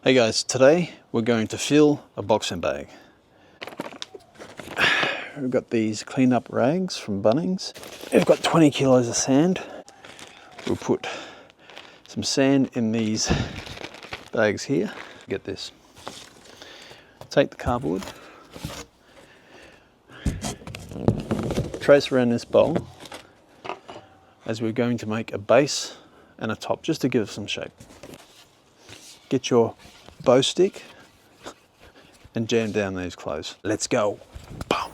Hey guys, today we're going to fill a boxing bag. We've got these clean up rags from Bunnings. We've got 20 kilos of sand. We'll put some sand in these bags here. Get this. Take the cardboard, trace around this bowl as we're going to make a base and a top just to give it some shape. Get your bow stick and jam down these clothes. Let's go. Boom.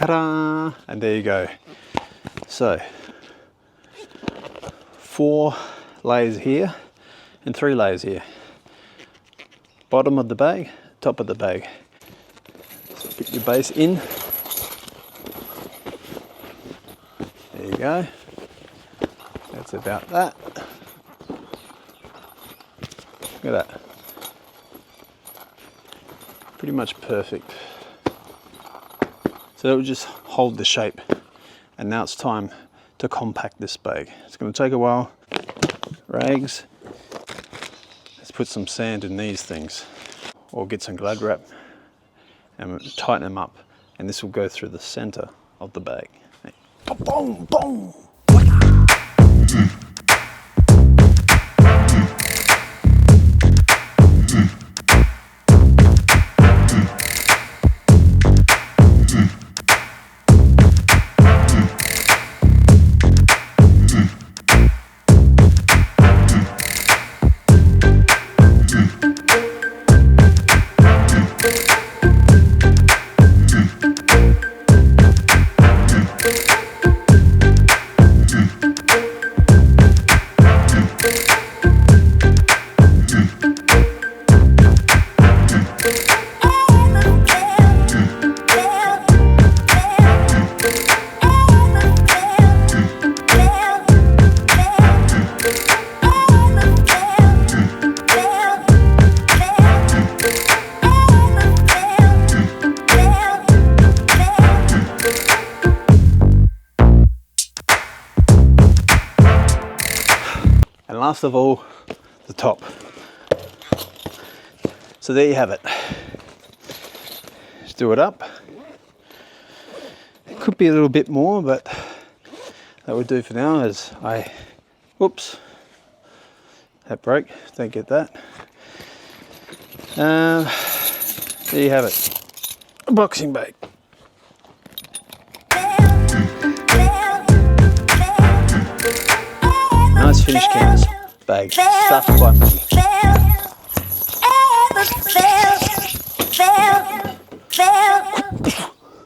Ta-da! And there you go. So, 4 layers here and 3 layers here. Bottom of the bag, top of the bag. So put your base in. There you go. That's about that. Look at that. Pretty much perfect. So that will just hold the shape. And now it's time to compact this bag. It's going to take a while. Rags. Let's put some sand in these things. Or get some glad wrap and tighten them up. And this will go through the center of the bag. Boom, boom. And last of all, the top. So there you have it. Just do it up. It could be a little bit more, but that would do for now as whoops, that broke, don't get that. There you have it, a boxing bag. Nice finished canvas bag, stuffed by me.